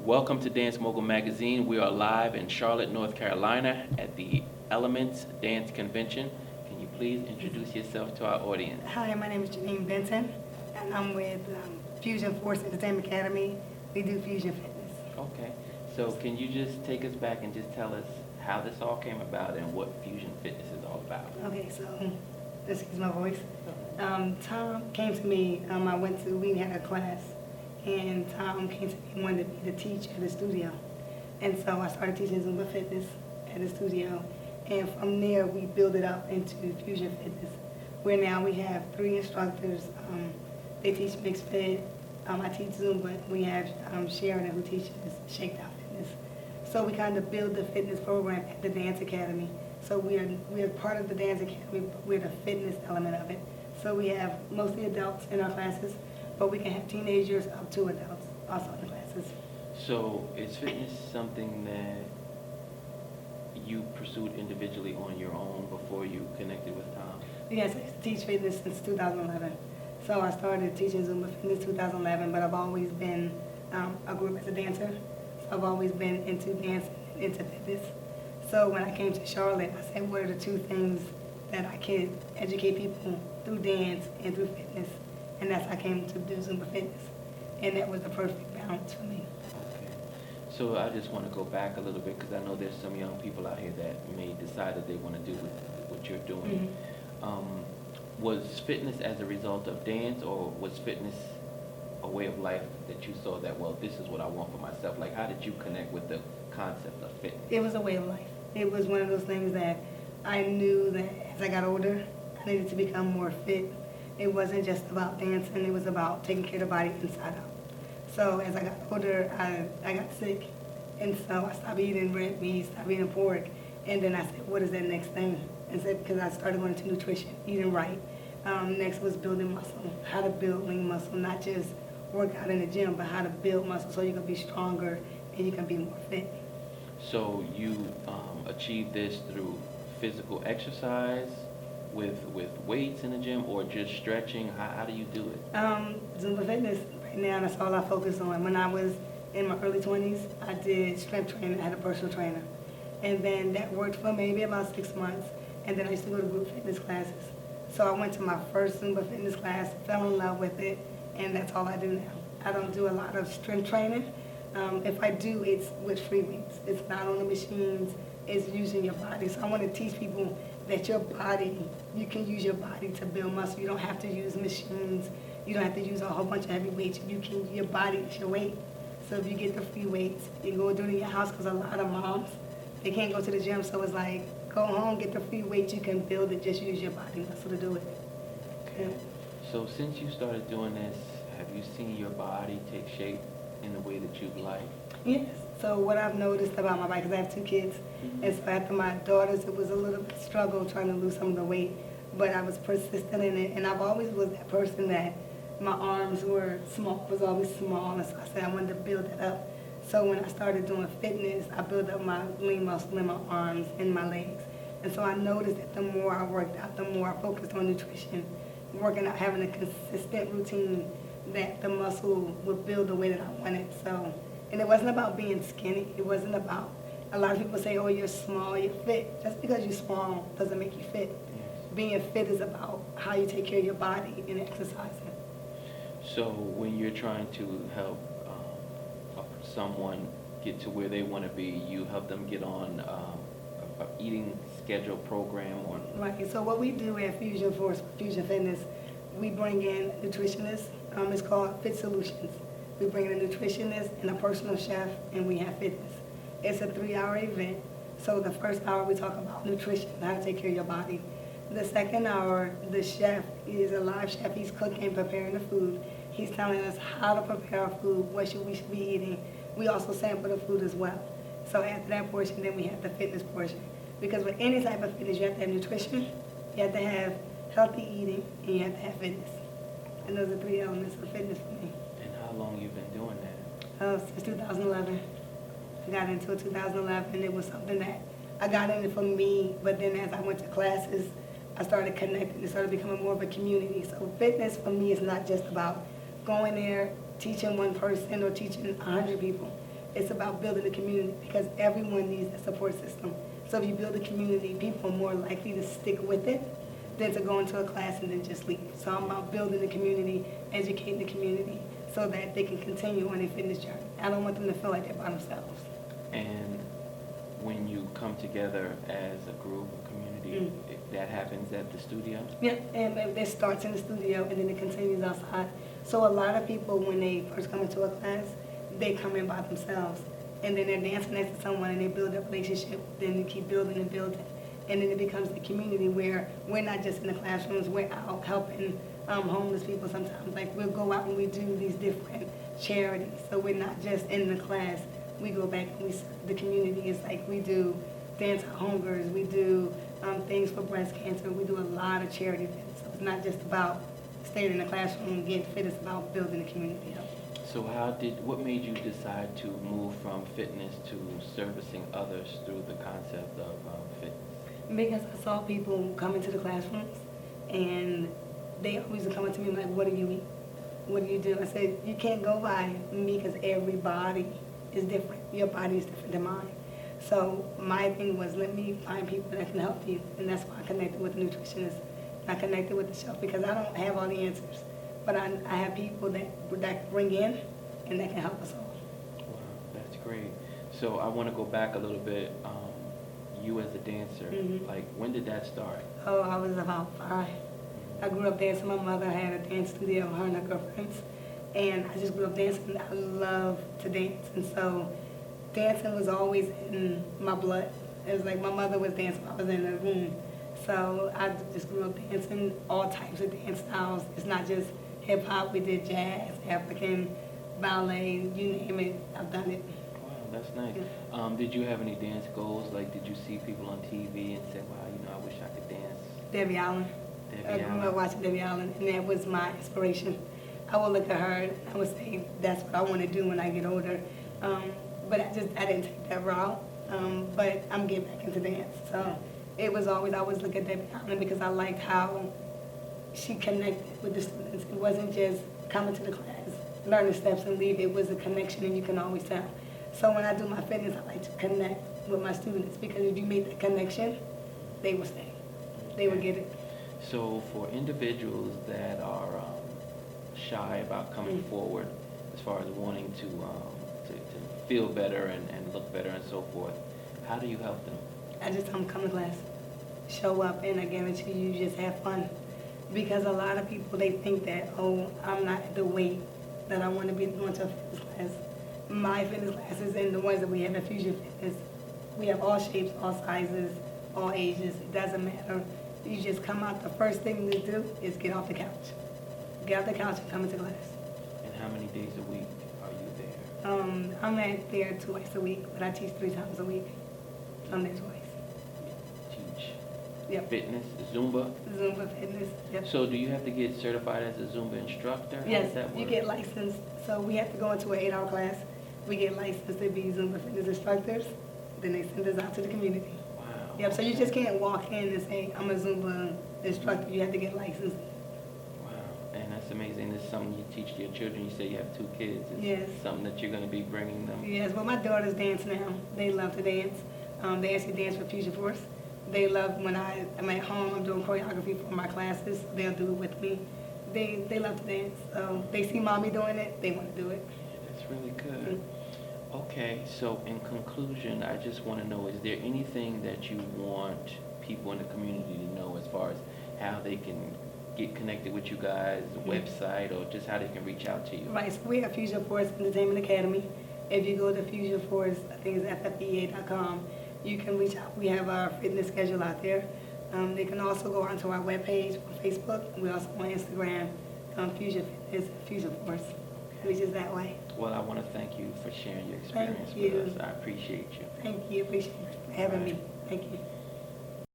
Welcome to Dance Mogul Magazine. We are live in Charlotte, North Carolina at the Eementz Dance Convention. Can you please introduce yourself to our audience? Hi, my name is Janine Benson, and I'm with Fusion Force Entertainment Academy. We do fusion fitness. Okay, so can you just take us back and just tell us how this all came about and what fusion fitness is all about? Okay, so excuse my voice. Tom came to me. We had a class, and Tom came to me and wanted me to teach at the studio. And so I started teaching Zumba fitness at the studio. And from there, we built it up into fusion fitness, where now we have 3 instructors. They teach mixed fit. I teach Zumba. We have Sharon who teaches shakedown fitness. So we kind of build the fitness program at the Dance Academy. So we are part of the Dance Academy, but we're the fitness element of it. So we have mostly adults in our classes, but we can have teenagers up to adults also in the classes. So is fitness something that you pursued individually on your own before you connected with Tom? Yes, I teach fitness since 2011. So I started teaching Zumba fitness 2011, but I've always been a group as a dancer. So I've always been into dance, into fitness. So when I came to Charlotte, I said, what are the 2 things that I can educate people through dance and through fitness? And that's how I came to do Zumba fitness. And that was the perfect balance for me. Okay. So I just want to go back a little bit because I know there's some young people out here that may decide that they want to do what you're doing. Was fitness as a result of dance, or was fitness a way of life that you saw that, well, this is what I want for myself? Like, how did you connect with the concept of fitness? It was a way of life. It was one of those things that I knew that as I got older, I needed to become more fit. It wasn't just about dancing, it was about taking care of the body inside out. So as I got older, I got sick. And so I stopped eating red meat, stopped eating pork. And then I said, what is that next thing? And said, because I started going into nutrition, eating right. Next was building muscle, how to build lean muscle, not just work out in the gym, but how to build muscle so you can be stronger and you can be more fit. So you achieved this through physical exercise with weights in the gym, or just stretching? How do you do it? Zumba fitness right now, that's all I focus on. When I was in my early 20s, I did strength training. I had a personal trainer. And then that worked for maybe about 6 months. And then I used to go to group fitness classes. So I went to my first Zumba fitness class, fell in love with it, and that's all I do now. I don't do a lot of strength training. If I do, it's with free weights. It's not on the machines. It's using your body. So I want to teach people that your body, you can use your body to build muscle. You don't have to use machines. You don't have to use a whole bunch of heavy weights. Your body is your weight. So if you get the free weights, you can go do it in your house, because a lot of moms, they can't go to the gym. So it's like, go home, get the free weights. You can build it. Just use your body muscle to do it. Okay. So since you started doing this, have you seen your body take shape in the way that you'd like? Yes. So what I've noticed about my body, because I have 2 kids, and so after my daughters, it was a little bit struggle trying to lose some of the weight, but I was persistent in it, and I've always was that person that my arms were small, was always small, and so I said I wanted to build it up. So when I started doing fitness, I built up my lean muscle in my arms and my legs. And so I noticed that the more I worked out, the more I focused on nutrition, working out, having a consistent routine, that the muscle would build the way that I wanted. So, and it wasn't about being skinny. It wasn't about, a lot of people say, oh, you're small, you're fit. Just because you're small doesn't make you fit. Yes. Being fit is about how you take care of your body and exercising. So when you're trying to help someone get to where they want to be, you help them get on a eating schedule program? Or right. So what we do at Fusion Force, Fusion Fitness, we bring in nutritionists. It's called Fit Solutions. We bring in a nutritionist and a personal chef, and we have fitness. It's a 3-hour event. So the first hour we talk about nutrition, how to take care of your body. The second hour, the chef is a live chef. He's cooking, preparing the food. He's telling us how to prepare our food, what we should be eating. We also sample the food as well. So after that portion, then we have the fitness portion. Because with any type of fitness, you have to have nutrition, you have to have healthy eating, and you have to have fitness. And those are 3 elements of fitness for me. And how long you been doing that? Since 2011. I got into it 2011, and it was something that I got into for me, but then as I went to classes, I started connecting. It started becoming more of a community. So fitness for me is not just about going there, teaching one person or teaching 100 people. It's about building a community because everyone needs a support system. So if you build a community, people are more likely to stick with it than to go into a class and then just leave. So I'm about building the community, educating the community so that they can continue on their fitness journey. I don't want them to feel like they're by themselves. And when you come together as a group, a community, that happens at the studio? Yeah, and it starts in the studio and then it continues outside. So a lot of people, when they first come into a class, they come in by themselves. And then they're dancing next to someone and they build a relationship. Then they keep building and building. And then it becomes the community where we're not just in the classrooms, we're out helping homeless people sometimes. Like we'll go out and we do these different charities. So we're not just in the class. We go back and we serve the community. It's like we do Dance Out Hungers, we do things for breast cancer. We do a lot of charity things. So it's not just about staying in the classroom and getting fit, it's about building the community up. So what made you decide to move from fitness to servicing others through the concept of fitness? Because I saw people come into the classrooms and they always come up to me like, what do you eat? What do you do? I said, you can't go by me because everybody is different. Your body is different than mine. So my thing was, let me find people that can help you. And that's why I connected with the nutritionist. I connected with the chef because I don't have all the answers. But I have people that bring in and that can help us all. Wow, that's great. So I want to go back a little bit. You as a dancer, like when did that start? Oh, I was about 5. I grew up dancing. My mother had a dance studio, her and her girlfriends. And I just grew up dancing. I love to dance. And so dancing was always in my blood. It was like my mother was dancing. I was in the room. So I just grew up dancing all types of dance styles. It's not just hip hop. We did jazz, African, ballet, you name it. I've done it. Wow, that's nice. Did you have any dance goals? Like, did you see people on TV and say, wow, I wish I could dance? Debbie Allen. I grew up watching Debbie Allen, and that was my inspiration. I would look at her and I would say, that's what I want to do when I get older. But I didn't take that route. But I'm getting back into dance. So it was always, I always look at Debbie Allen because I liked how she connected with the students. It wasn't just coming to the class, learn the steps and leave. It was a connection, and you can always tell. So when I do my fitness, I like to connect with my students because if you make that connection, they will stay. They will get it. So for individuals that are shy about coming forward as far as wanting to feel better and look better and so forth, how do you help them? I just tell them come to class, show up, and I guarantee you just have fun. Because a lot of people, they think that, oh, I'm not at the weight that I want to be going to a fitness class. My fitness classes and the ones that we have at Fusion Fitness, we have all shapes, all sizes, all ages. It doesn't matter. You just come out. The first thing to do is get off the couch. Get off the couch and come into class. And how many days a week are you there? I'm there twice a week, but I teach 3 times a week. I'm there twice. Teach Yep. fitness, Zumba? Zumba fitness. Yep. So do you have to get certified as a Zumba instructor? How Yes, does that work? you get licensed. So we have to go into an 8-hour class. We get licensed to be Zumba fitness instructors. Then they send us out to the community. Wow. Yep, so you just can't walk in and say, I'm a Zumba instructor. You have to get licensed. Wow, and that's amazing. This is something you teach to your children. You say you have 2 kids. It's Yes. something that you're going to be bringing them. Yes, well, my daughters dance now. They love to dance. They actually dance for Fusion Force. They love when I'm at home, I'm doing choreography for my classes. They'll do it with me. They love to dance. So they see mommy doing it, they want to do it. That's really good. Okay, so in conclusion, I just want to know, is there anything that you want people in the community to know as far as how they can get connected with you guys, the website, or just how they can reach out to you? Right, so we have Fusion Force Entertainment Academy. If you go to Fusion Force, I think it's ffea.com, you can reach out. We have our fitness schedule out there. They can also go onto our webpage on Facebook. We also on Instagram, Fusion Fitness, Fusion Force. Reach us that way. Well, I want to thank you for sharing your experience Thank you. with us. I appreciate you. Thank you. Appreciate you for having me. Thank you.